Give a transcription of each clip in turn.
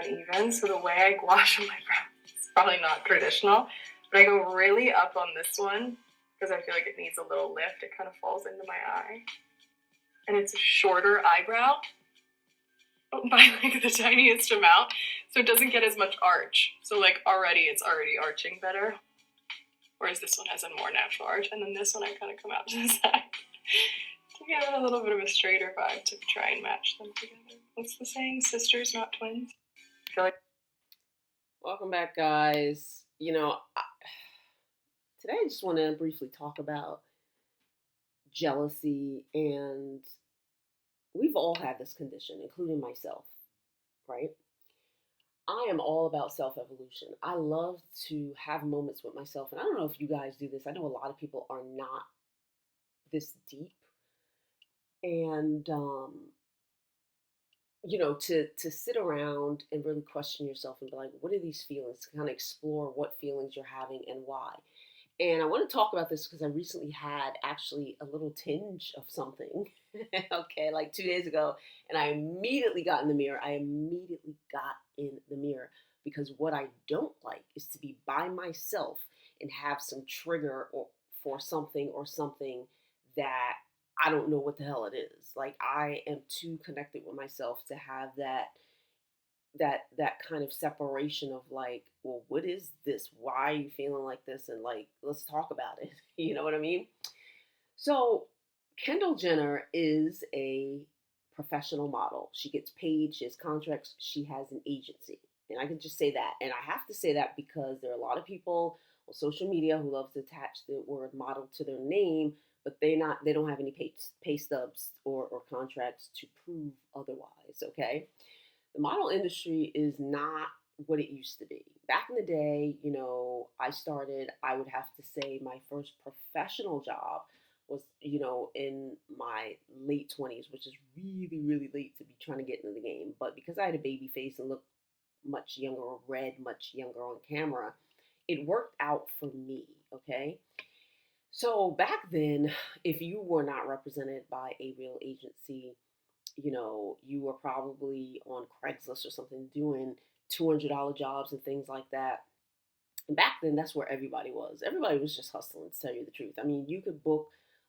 uneven. So the way I gouache on my brows is probably not traditional, but I go really up on this one because I feel like it needs a little lift. It kind of falls into my eye. And it's a shorter eyebrow by like the tiniest amount, so it doesn't get as much arch. So like it's already arching better. Whereas this one has a more natural arch, and then this one I kind of come out to the side to get a little bit of a straighter vibe to try and match them together. What's the saying? Sisters, not twins. I feel like. Welcome back, guys. Today I just want to briefly talk about jealousy, and we've all had this condition, including myself, right? I am all about self-evolution. I love to have moments with myself, and I don't know if you guys do this. I know a lot of people are not this deep, and to sit around and really question yourself and be like, what are these feelings? To kind of explore what feelings you're having and why. And I want to talk about this because I recently had actually a little tinge of something, okay, like 2 days ago, and I immediately got in the mirror. Because what I don't like is to be by myself and have some trigger for something that I don't know what the hell it is. Like, I am too connected with myself to have that kind of separation of like, well, what is this? Why are you feeling like this? And like, let's talk about it. You know what I mean? So Kendall Jenner is a professional model. She gets paid, she has contracts, she has an agency. And I can just say that. And I have to say that because there are a lot of people on social media who love to attach the word model to their name, but they don't have any pay stubs or contracts to prove otherwise, okay? The model industry is not what it used to be. Back in the day, I would have to say my first professional job was, in my late 20s, which is really, really late to be trying to get into the game. But because I had a baby face and looked much younger, or read much younger on camera, it worked out for me, okay? So back then, if you were not represented by a real agency, you were probably on Craigslist or something doing $200 jobs and things like that. And back then, that's where everybody was. Everybody was just hustling, to tell you the truth. I mean, you could book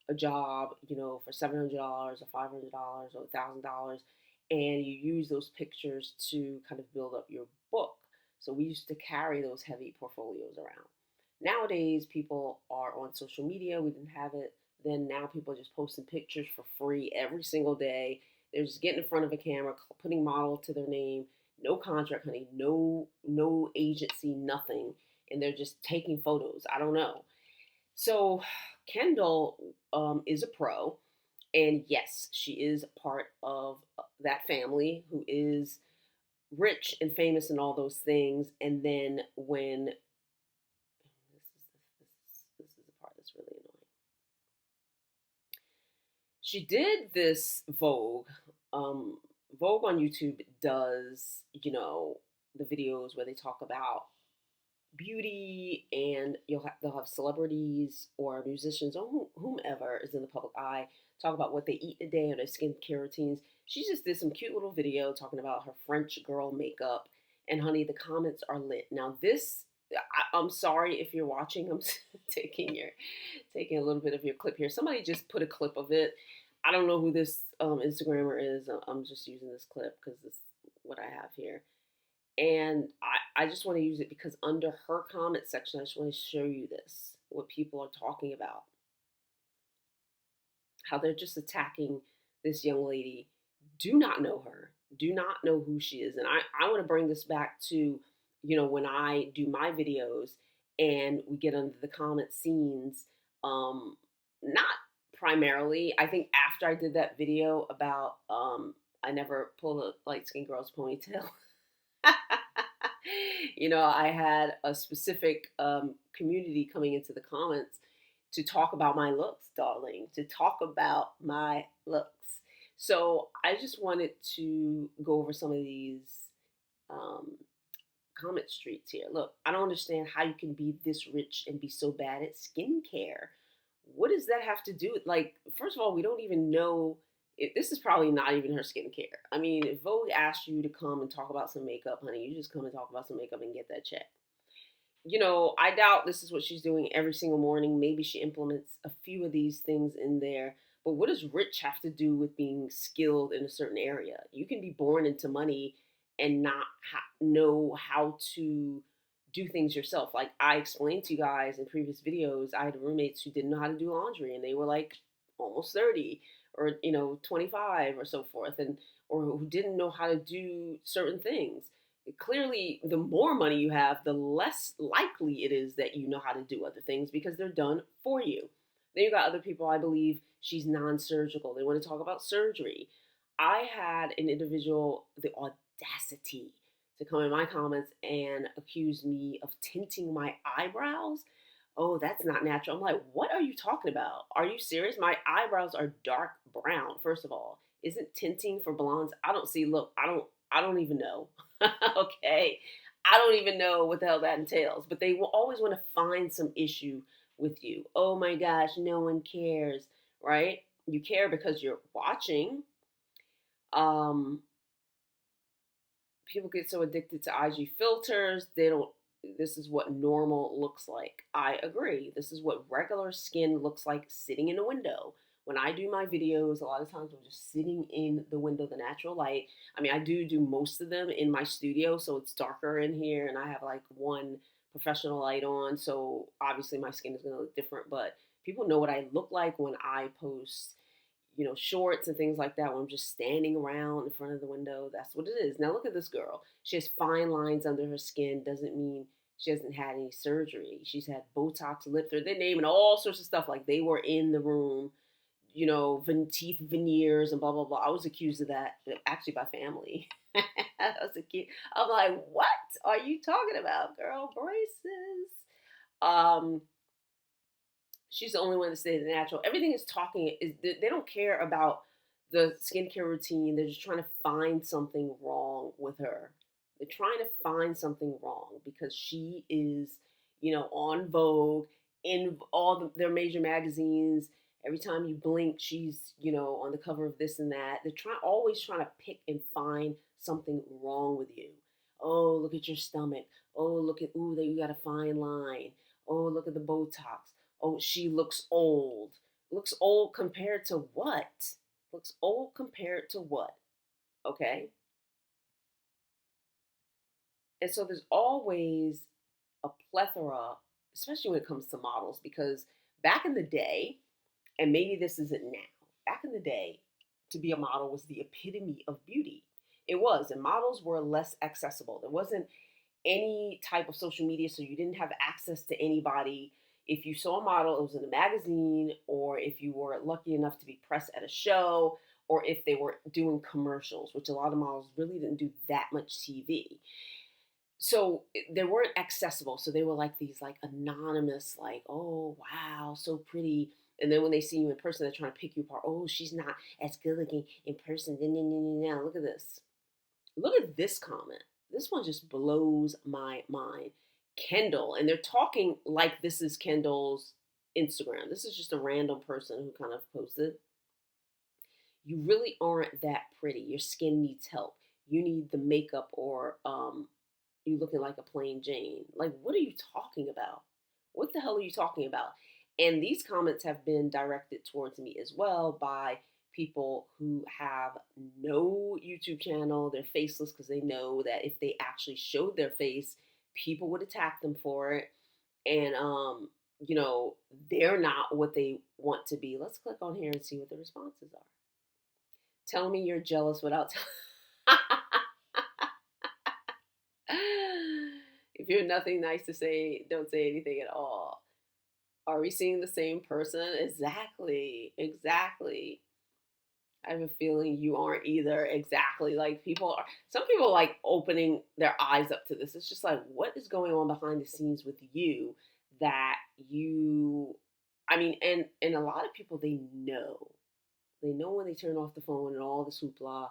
a job, for $700 or $500 or $1,000, and you use those pictures to kind of build up your book. So we used to carry those heavy portfolios around. Nowadays, people are on social media. We didn't have it then. Now people are just posting pictures for free every single day. They're just getting in front of a camera, putting model to their name, no contract, honey, no agency, nothing, and they're just taking photos. I don't know. So Kendall is a pro, and yes, she is part of that family who is rich and famous and all those things. And then when this is the part that's really annoying. She did this Vogue. Vogue on YouTube does, the videos where they talk about beauty, and they'll have celebrities or musicians or whomever is in the public eye talk about what they eat a day or their skincare routines. She just did some cute little video talking about her French girl makeup, and honey, the comments are lit. Now this, I'm sorry if you're watching. I'm taking a little bit of your clip here. Somebody just put a clip of it. I don't know who this Instagrammer is. I'm just using this clip because this is what I have here. And I just want to use it because under her comment section, I just want to show you this, what people are talking about. How they're just attacking this young lady. Do not know her. Do not know who she is. And I want to bring this back to, when I do my videos and we get under the comment scenes, not primarily. I think after I did that video about I never pull a light-skinned girl's ponytail. I had a specific community coming into the comments to talk about my looks, darling, to talk about my looks. So I just wanted to go over some of these comment streets here. Look, I don't understand how you can be this rich and be so bad at skincare. What does that have to do with, like, first of all, we don't even know this is probably not even her skincare. I mean, if Vogue asked you to come and talk about some makeup, honey, you just come and talk about some makeup and get that check. I doubt this is what she's doing every single morning. Maybe she implements a few of these things in there. But what does rich have to do with being skilled in a certain area? You can be born into money and not know how to do things yourself. Like I explained to you guys in previous videos, I had roommates who didn't know how to do laundry and they were like almost 30 or 25 or so forth, and or who didn't know how to do certain things. Clearly, the more money you have, the less likely it is that you know how to do other things because they're done for you. Then you got other people, I believe she's non-surgical. They want to talk about surgery. I had an individual the audacity to come in my comments and accuse me of tinting my eyebrows. Oh, that's not natural. I'm like, what are you talking about? Are you serious? My eyebrows are dark brown, first of all. Isn't tinting for blondes? I don't see, look, I don't even know. Okay. I don't even know what the hell that entails, but they will always want to find some issue with you. Oh my gosh, no one cares, right? You care because you're watching. Um, People get so addicted to IG filters, they don't. This is what normal looks like. I agree. This is what regular skin looks like sitting in a window. When I do my videos, a lot of times I'm just sitting in the window, the natural light. I mean, I do most of them in my studio, so it's darker in here, and I have like one professional light on, so obviously my skin is going to look different. But people know what I look like when I post shorts and things like that when I'm just standing around in front of the window. That's what it is. Now look at this girl. She has fine lines under her skin. Doesn't mean she hasn't had any surgery. She's had Botox, lip, they're naming all sorts of stuff like they were in the room, teeth veneers and blah, blah, blah. I was accused of that actually by family. I was accused. I'm like, what are you talking about, girl? Braces. Um, she's the only one that stays natural. Everything is talking is they don't care about the skincare routine. They're just trying to find something wrong with her. They're trying to find something wrong because she is, on Vogue in all their major magazines. Every time you blink, she's, on the cover of this and that. They're always trying to pick and find something wrong with you. Oh, look at your stomach. Oh, look at, ooh, you got a fine line. Oh, look at the Botox. Oh, she looks old. Looks old compared to what? Looks old compared to what? Okay? And so there's always a plethora, especially when it comes to models, because back in the day, and maybe this isn't now, back in the day, to be a model was the epitome of beauty. It was, and models were less accessible. There wasn't any type of social media, so you didn't have access to anybody. If you saw a model, it was in a magazine, or if you were lucky enough to be pressed at a show, or if they were doing commercials, which a lot of models really didn't do that much TV. So they weren't accessible. So they were like these like anonymous, like, oh wow, so pretty. And then when they see you in person, they're trying to pick you apart. Oh, she's not as good looking in person. Look at this. Look at this comment. This one just blows my mind. Kendall, and they're talking like this is Kendall's Instagram. This is just a random person who kind of posted. You really aren't that pretty. Your skin needs help. You need the makeup, or you looking like a plain Jane. Like, what are you talking about? What the hell are you talking about? And these comments have been directed towards me as well by people who have no YouTube channel. They're faceless because they know that if they actually showed their face, people would attack them for it. And, they're not what they want to be. Let's click on here and see what the responses are. Tell me you're jealous without if you have nothing nice to say, don't say anything at all. Are we seeing the same person? Exactly. Exactly. I have a feeling you aren't either. Exactly. Like some people are like opening their eyes up to this. It's just like, what is going on behind the scenes with you that I mean, and a lot of people, they know when they turn off the phone and all this hoopla,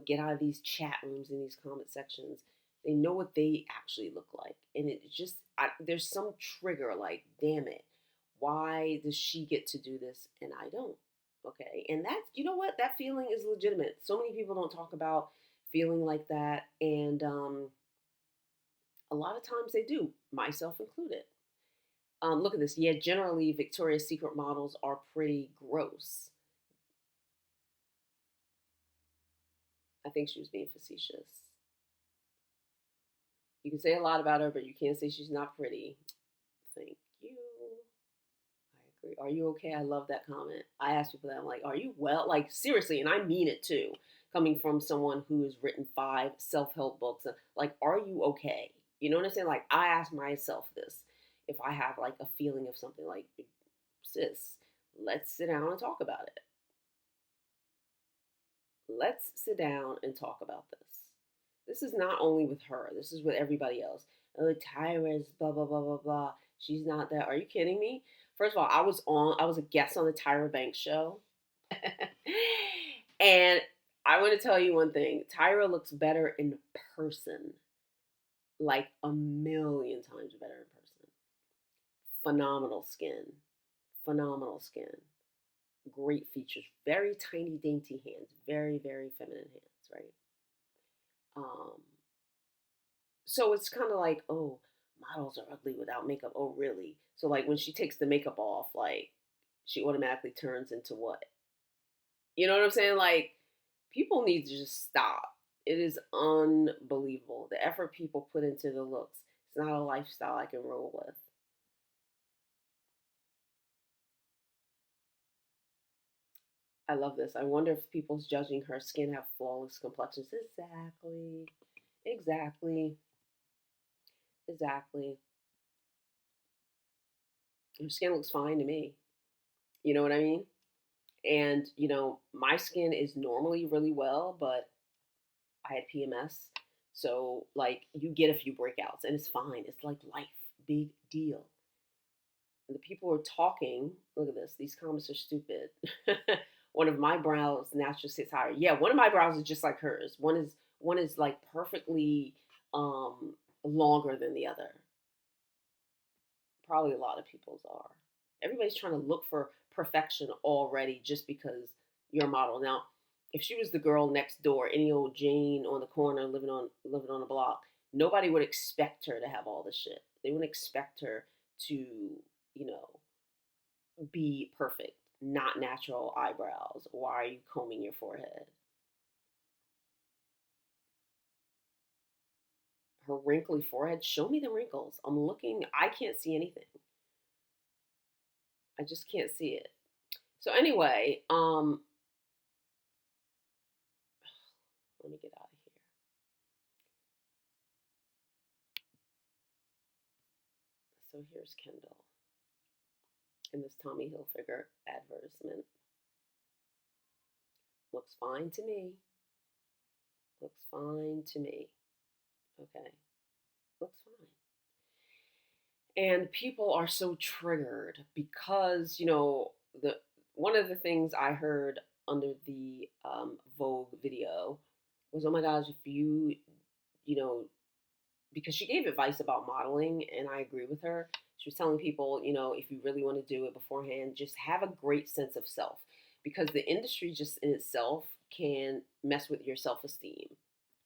get out of these chat rooms and these comment sections. They know what they actually look like. And it just, there's some trigger like, damn it, why does she get to do this and I don't? Okay. And that's, you know what? That feeling is legitimate. So many people don't talk about feeling like that. And a lot of times they do, myself included. Look at this. Yeah, generally, Victoria's Secret models are pretty gross. I think she was being facetious. You can say a lot about her, but you can't say she's not pretty. Thank you. I agree. Are you okay? I love that comment. I ask people that. I'm like, are you well? Like, seriously, and I mean it too. Coming from someone who has written 5 self-help books, like, are you okay? You know what I'm saying? Like, I ask myself this if I have like a feeling of something, like, sis, let's sit down and talk about it. Let's sit down and talk about this. This is not only with her, this is with everybody else. Oh, Tyra's blah, blah, blah, blah, blah. She's not that. Are you kidding me? First of all, I was a guest on the Tyra Banks show. And I want to tell you one thing. Tyra looks better in person, like a million times better in person. Phenomenal skin. Phenomenal skin. Great features. Very tiny, dainty hands. Very, very feminine hands, right? Um, so it's kind of like, oh, models are ugly without makeup. Oh, really? So like when she takes the makeup off, like she automatically turns into what? You know what I'm saying? Like people need to just stop. It is unbelievable the effort people put into the looks. It's not a lifestyle I can roll with. I love this. I wonder if people's judging her skin have flawless complexions. Exactly. Exactly. Exactly. Her skin looks fine to me. You know what I mean? And, my skin is normally really well, but I had PMS. So, like, you get a few breakouts and it's fine. It's like life. Big deal. And the people are talking. Look at this. These comments are stupid. One of my brows naturally sits higher. Yeah, one of my brows is just like hers. One is like perfectly longer than the other. Probably a lot of people's are. Everybody's trying to look for perfection already just because you're a model. Now, if she was the girl next door, any old Jane on the corner living on a block, nobody would expect her to have all this shit. They wouldn't expect her to, you know, be perfect, not natural eyebrows. Why are you combing your forehead? Her wrinkly forehead. Show me the wrinkles. I'm looking. I can't see anything. I just can't see it. So anyway, let me get out of here. So here's Kendall in this Tommy Hilfiger advertisement. Looks fine to me. Looks fine to me. Okay. Looks fine. And people are so triggered because, the one of the things I heard under the Vogue video was, oh my gosh, if you know, because she gave advice about modeling, and I agree with her. She was telling people, if you really want to do it beforehand, just have a great sense of self, because the industry just in itself can mess with your self esteem,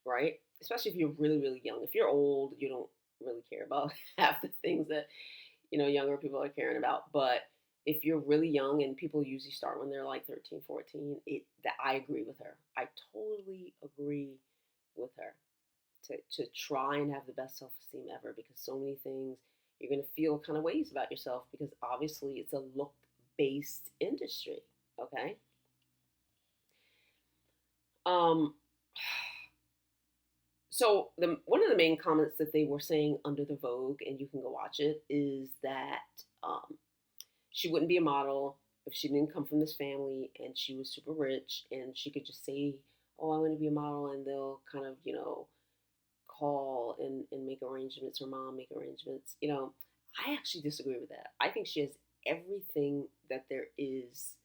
right? Especially if you're really, really young. If you're old, you don't really care about half the things that younger people are caring about. But if you're really young, and people usually start when they're like 13, 14, that I agree with her. I totally agree with her to try and have the best self esteem ever, because so many things you're going to feel kind of ways about yourself, because obviously it's a look based industry. Okay. Um, so the one of the main comments that they were saying under the Vogue, and you can go watch it, is that she wouldn't be a model if she didn't come from this family and she was super rich and she could just say, "Oh, I want to be a model," and they'll kind of call and make arrangements, or mom make arrangements. I actually disagree with that. I think she has everything that there is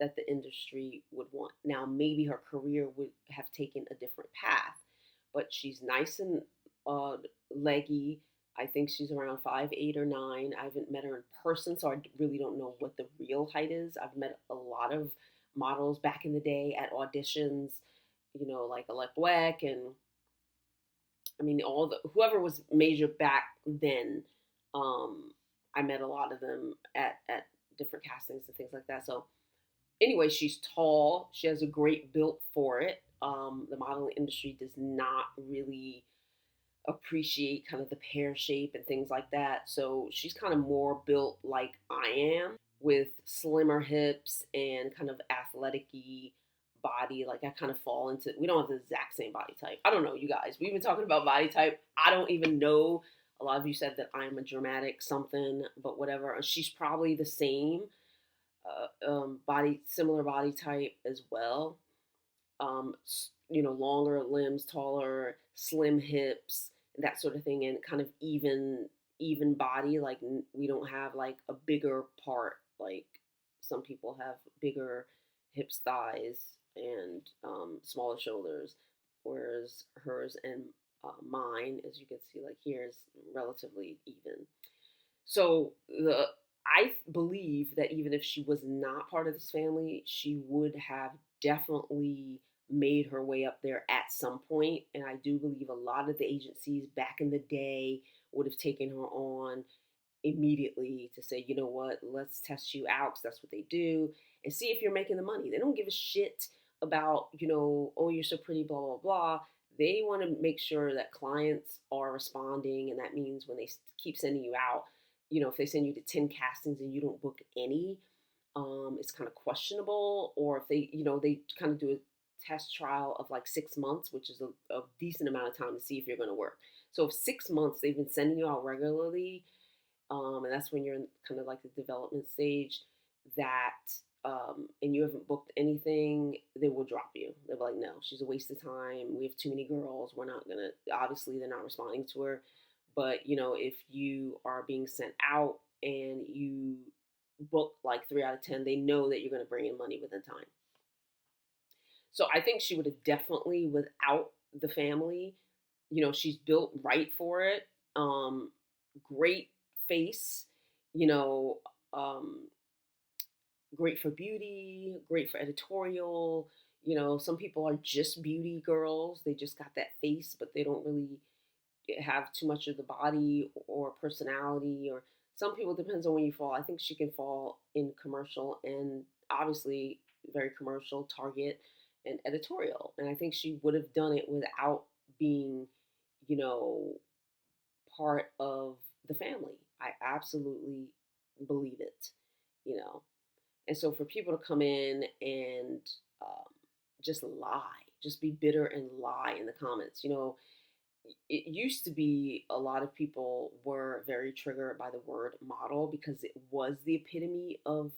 that the industry would want. Now, maybe her career would have taken a different path, but she's nice and uh, leggy. I think she's around 5'8" or 5'9". I haven't met her in person, so I really don't know what the real height is. I've met a lot of models back in the day at auditions, like Alec Weck, and I mean all the whoever was major back then. Um, I met a lot of them at different castings and things like that. So anyway, she's tall. She has a great build for it. The modeling industry does not really appreciate kind of the pear shape and things like that. So she's kind of more built like I am, with slimmer hips and kind of athletic body. Like I kind of fall into, we don't have the exact same body type. I don't know, you guys. We've been talking about body type. I don't even know. A lot of you said that I'm a dramatic something, but whatever. She's probably the same similar body type as well. Longer limbs, taller, slim hips, that sort of thing, and kind of even body. Like we don't have like a bigger part. Like some people have bigger hips, thighs, and smaller shoulders, whereas hers and mine, as you can see, like here, is relatively even. So I believe that even if she was not part of this family, she would have definitely made her way up there at some point. And I do believe a lot of the agencies back in the day would have taken her on immediately to say, you know what, let's test you out, because that's what they do, and see if you're making the money. They don't give a shit about, oh, you're so pretty, blah, blah, blah. They want to make sure that clients are responding. And that means when they keep sending you out, if they send you to 10 castings and you don't book any, it's kind of questionable. Or if they kind of do a test trial of like 6 months, which is a decent amount of time to see if you're going to work. So if 6 months they've been sending you out regularly, and that's when you're in kind of like the development stage, and you haven't booked anything, they will drop you. They'll be like, no, she's a waste of time. We have too many girls. We're not going to, obviously, they're not responding to her. But, if you are being sent out and you book like 3 out of 10, they know that you're going to bring in money within time. So I think she would have definitely, without the family, she's built right for it. Great face, you know, um, great for beauty, great for editorial. Some people are just beauty girls. They just got that face, but they don't really have too much of the body or personality. Or some people, depends on when you fall. I think she can fall in commercial, and obviously very commercial, Target, and editorial. And I think she would have done it without being, you know, part of the family. I absolutely believe it, you know. And so for people to come in and um, just lie, just be bitter and lie in the comments, it used to be a lot of people were very triggered by the word model because it was the epitome of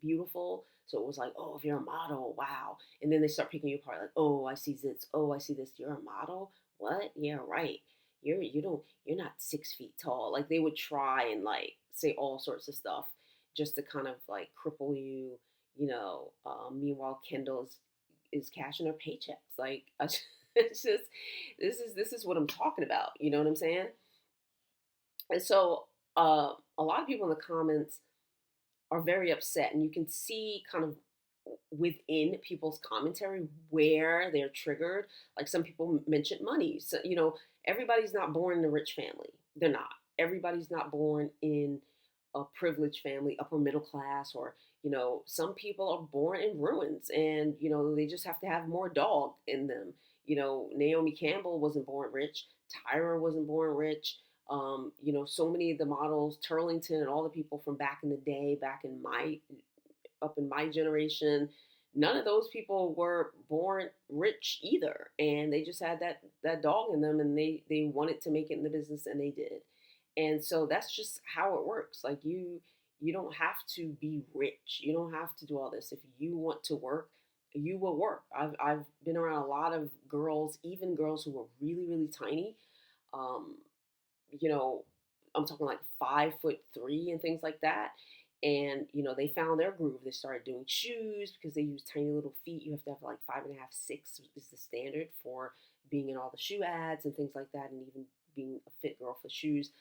beautiful. So it was like, oh, if you're a model, wow. And then they start picking you apart, like, oh, I see this. Oh, I see this. You're a model? What? Yeah, right. You're not 6 feet tall. Like they would try and like say all sorts of stuff just to kind of like cripple you, meanwhile, Kendall is cashing her paychecks. Like it's just this is what I'm talking about. You know what I'm saying? And so a lot of people in the comments are very upset, and you can see kind of within people's commentary where they're triggered. Like some people mention money. So everybody's not born in a rich family. They're not. Everybody's not born in a privileged family, upper middle class, or some people are born in ruins, and they just have to have more dog in them. Naomi Campbell wasn't born rich. Tyra wasn't born rich. So many of the models, Turlington, and all the people from back in the day, up in my generation, none of those people were born rich either, and they just had that dog in them, and they wanted to make it in the business, and they did. And so that's just how it works. Like you don't have to be rich. You don't have to do all this. If you want to work, you will work. I've been around a lot of girls, even girls who were really, really tiny. Um, you know, I'm talking like 5'3" and things like that. And they found their groove. They started doing shoes because they use tiny little feet. You have to have like 5.5, 6 is the standard for being in all the shoe ads and things like that, and even being a fit girl for shoes.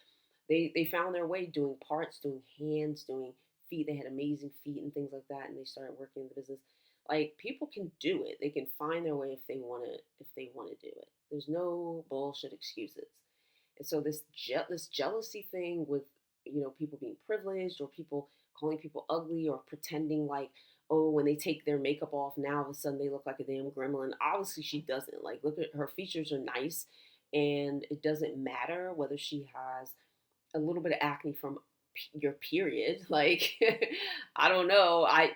They found their way doing parts, doing hands, doing feet. They had amazing feet and things like that, and they started working in the business. Like people can do it. They can find their way if they want to do it. There's no bullshit excuses. And so this jealousy thing with people being privileged or people calling people ugly or pretending like, oh, when they take their makeup off, now all of a sudden they look like a damn gremlin. Obviously she doesn't. Like, look at her features are nice, and it doesn't matter whether she has a little bit of acne from your period. Like, I don't know. I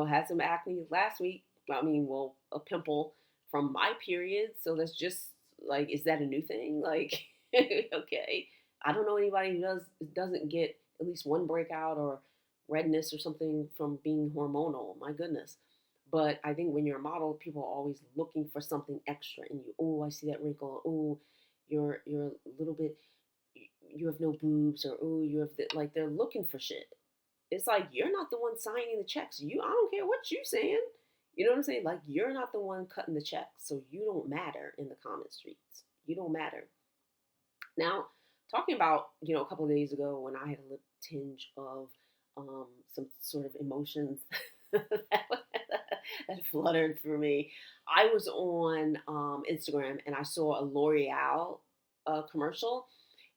had some acne last week. I mean, well, a pimple from my period. So that's just like, is that a new thing? Like, okay. I don't know anybody who doesn't get at least one breakout or redness or something from being hormonal. My goodness. But I think when you're a model, people are always looking for something extra in you. Oh, I see that wrinkle. Oh, you're a little bit, you have no boobs, or oh, you have like they're looking for shit. It's like you're not the one signing the checks. I don't care what you saying. You know what I'm saying? Like, you're not the one cutting the checks, so you don't matter in the comment streets. You don't matter. Now, talking about a couple of days ago when I had a little tinge of some sort of emotions that fluttered through me. I was on Instagram and I saw a L'Oreal commercial,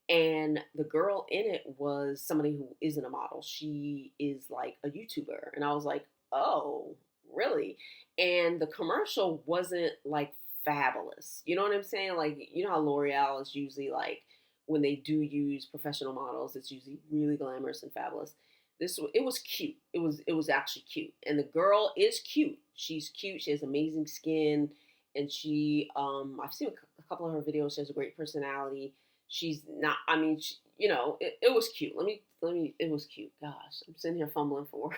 and the girl in it was somebody who isn't a model. She is like a YouTuber. And I was like, oh, really? And the commercial wasn't like fabulous. You know what I'm saying? Like, you know how L'Oreal is usually like, when they do use professional models, it's usually really glamorous and fabulous. It was cute. It was actually cute. And the girl is cute. She's cute. She has amazing skin. And I've seen a couple of her videos. She has a great personality. She's not, I mean, it was cute. It was cute. Gosh, I'm sitting here fumbling for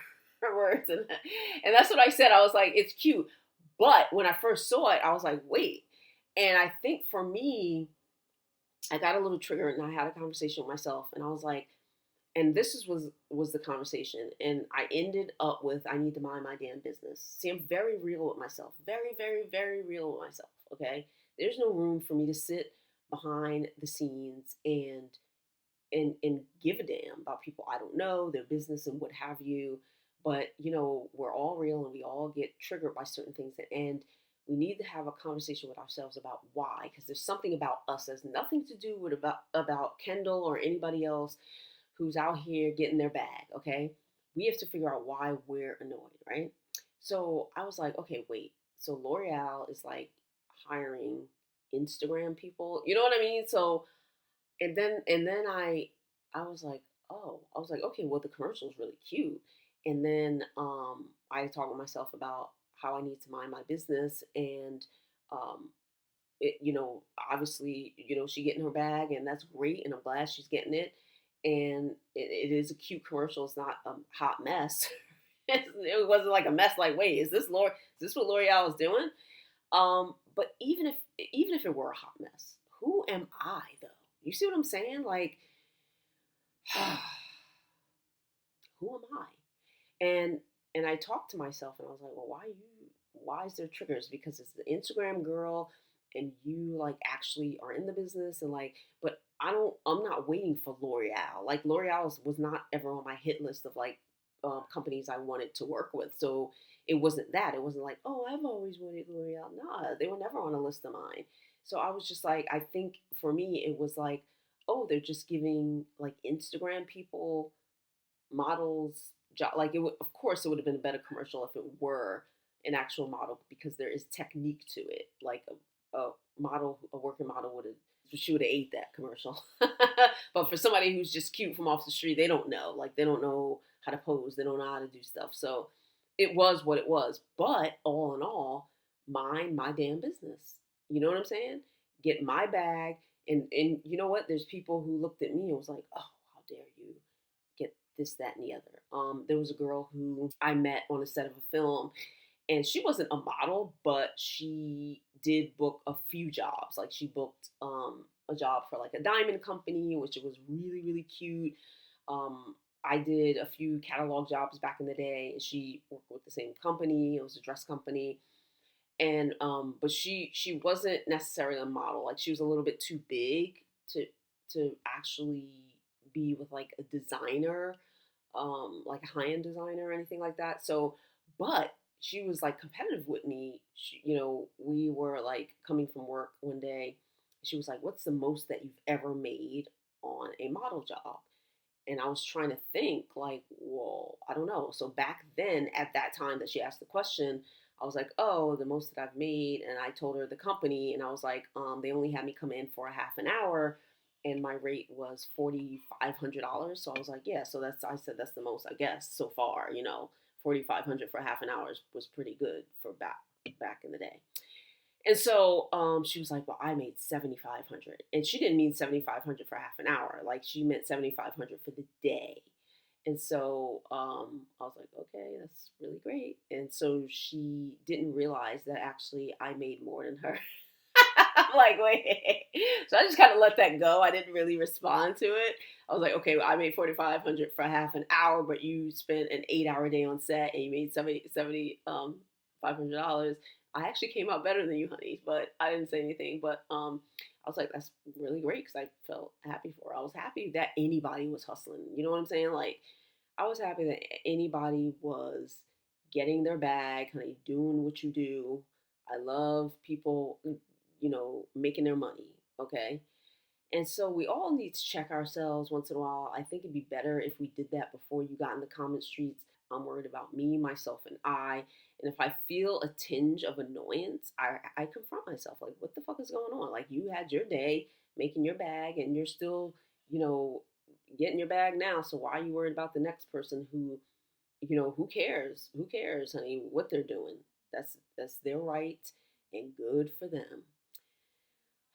words. And that's what I said. I was like, it's cute. But when I first saw it, I was like, wait. And I think for me, I got a little triggered and I had a conversation with myself, and I was like, and was the conversation, and I ended up with, I need to mind my damn business. See, I'm very real with myself. Very, very, very real with myself. Okay? There's no room for me to sit behind the scenes and give a damn about people I don't know, their business and what have you. But we're all real and we all get triggered by certain things, and we need to have a conversation with ourselves about why, because there's something about us that has nothing to do with about Kendall or anybody else who's out here getting their bag. Okay, we have to figure out why we're annoyed, right? So I was like, okay, wait. So L'Oreal is like hiring Instagram people. You know what I mean? So and then I was like, oh, I was like, okay, well the commercial is really cute. And then I talked with myself about how I need to mind my business, and um obviously, she getting her bag, and that's great, and I'm glad she's getting it. And it is a cute commercial. It's not a hot mess. It wasn't like a mess. Like, wait, is this what L'Oreal is doing? But even if it were a hot mess, who am I though? You see what I'm saying? Like, who am I? And I talked to myself and I was like, well, why is there triggers? Because it's the Instagram girl and you like actually are in the business, and like, but I'm not waiting for L'Oreal. Like, L'Oreal was not ever on my hit list of like companies I wanted to work with. So it wasn't that. It wasn't like, oh, I've always wanted L'Oreal. Nah, they were never on a list of mine. So I was just like, I think for me, it was like, oh, they're just giving like Instagram people, models, job. Like, of course, it would have been a better commercial if it were an actual model, because there is technique to it. Like a model, a working model she would have ate that commercial. But for somebody who's just cute from off the street, they don't know. Like, they don't know how to pose. They don't know how to do stuff. So it was what it was. But all in all, mind my damn business. You know what I'm saying? Get my bag. And you know what? There's people who looked at me and was like, oh, how dare you get this, that, and the other. There was a girl who I met on a set of a film, and she wasn't a model, but she did book a few jobs. Like, she booked a job for like a diamond company, which was really, really cute. I did a few catalog jobs back in the day, and she worked with the same company. It was a dress company, and but she wasn't necessarily a model. Like, she was a little bit too big to actually be with like a designer, like a high-end designer or anything like that. So, but she was like competitive with me. We were like coming from work one day. She was like, "What's the most that you've ever made on a model job?" And I was trying to think, like, well, I don't know. So back then, at that time that she asked the question, I was like, oh, the most that I've made. And I told her the company, and I was like, they only had me come in for a half an hour, and my rate was $4,500. So I was like, yeah. So I said that's the most, I guess, so far. 4,500 for half an hour was pretty good for back in the day. And so she was like, "Well, I made 7,500," and she didn't mean 7,500 for half an hour. Like she meant 7,500 for the day. And so I was like, "Okay, that's really great." And so she didn't realize that actually I made more than her. I'm like, wait. So I just kind of let that go. I didn't really respond to it. I was like, okay, well, I made 4,500 for half an hour, but you spent an 8 hour day on set and you made $500. I actually came out better than you, honey, but I didn't say anything. But I was like, that's really great because I felt happy for her. I was happy that anybody was hustling. You know what I'm saying? Like, I was happy that anybody was getting their bag, kind of doing what you do. I love people, making their money. Okay. And so we all need to check ourselves once in a while. I think it'd be better if we did that before you got in the comment streets. I'm worried about me, myself, and I. And if I feel a tinge of annoyance, I confront myself. Like, what the fuck is going on? Like, you had your day making your bag and you're still, you know, getting your bag now. So why are you worried about the next person who, who cares? Who cares, honey, what they're doing? That's their right and good for them.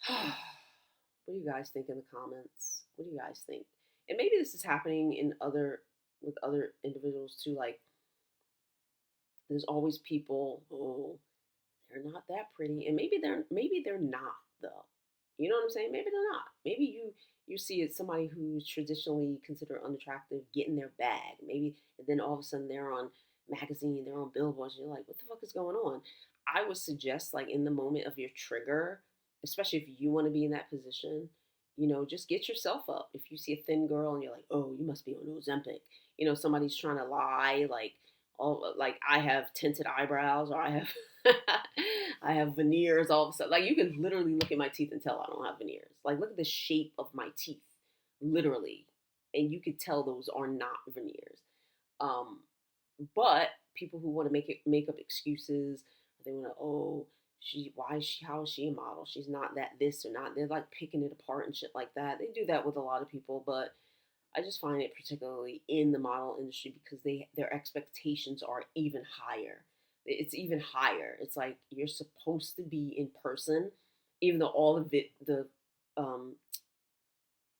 What do you guys think in the comments? What do you guys think? And maybe this is happening with other individuals too. Like there's always people, oh, they're not that pretty. And maybe they're not though. You know what I'm saying? Maybe they're not. Maybe you see it somebody who's traditionally considered unattractive getting their bag. Maybe and then all of a sudden they're on magazine, they're on billboards, and you're like, what the fuck is going on? I would suggest like in the moment of your trigger, especially if you want to be in that position, just get yourself up. If you see a thin girl and you're like, oh, you must be on Ozempic, somebody's trying to lie, like like I have tinted eyebrows or I have I have veneers all of a sudden. Like you can literally look at my teeth and tell I don't have veneers. Like look at the shape of my teeth, literally, and you could tell those are not veneers. Um, but people who want to make up excuses, they want to how is she a model? She's not that this or not. They're like picking it apart and shit like that. They do that with a lot of people, but I just find it particularly in the model industry because their expectations are even higher. It's even higher. It's like you're supposed to be in person, even though all of it, um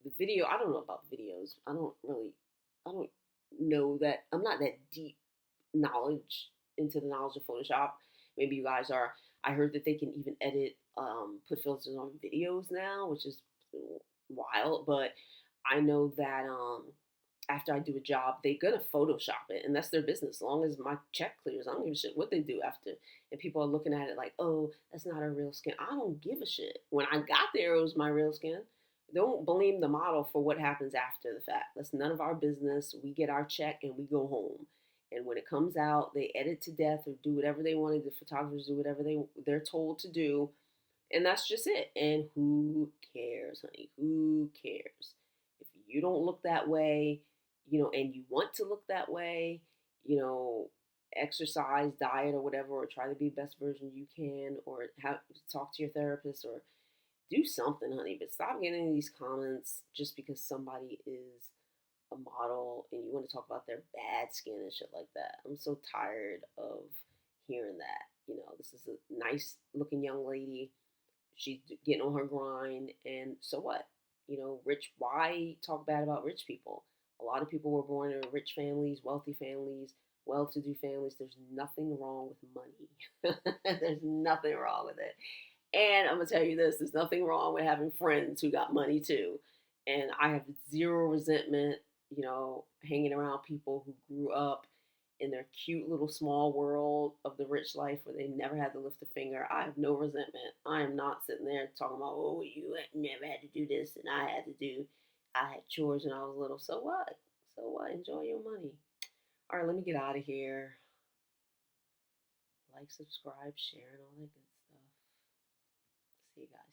the video. I don't know about videos. I don't know that. I'm not that deep knowledge into the knowledge of Photoshop. Maybe you guys are. I heard that they can even edit, put filters on videos now, which is wild. But I know that after I do a job, they're gonna Photoshop it, and that's their business. As long as my check clears, I don't give a shit what they do after. And people are looking at it like, oh, that's not her real skin. I don't give a shit. When I got there, it was my real skin. Don't blame the model for what happens after the fact. That's none of our business. We get our check and we go home. And when it comes out, they edit to death or do whatever they wanted. The photographers do whatever they're told to do, and that's just it. And who cares, honey? Who cares? If you don't look that way, and you want to look that way, you know, exercise, diet, or whatever, or try to be the best version you can, or have talk to your therapist, or do something, honey. But stop getting in these comments just because somebody is a model and you want to talk about their bad skin and shit like that. I'm so tired of hearing that. This is a nice looking young lady. She's getting on her grind, and so what? Rich. Why talk bad about rich people? A lot of people were born in rich families, wealthy families, well-to-do families. There's nothing wrong with money. There's nothing wrong with it. And I'm gonna tell you this: there's nothing wrong with having friends who got money too. And I have zero resentment, hanging around people who grew up in their cute little small world of the rich life where they never had to lift a finger. I have no resentment. I am not sitting there talking about, oh, you never had to do this and I had chores when I was little. So what? So what? Enjoy your money. All right, let me get out of here. Like, subscribe, share, and all that good stuff. See you guys.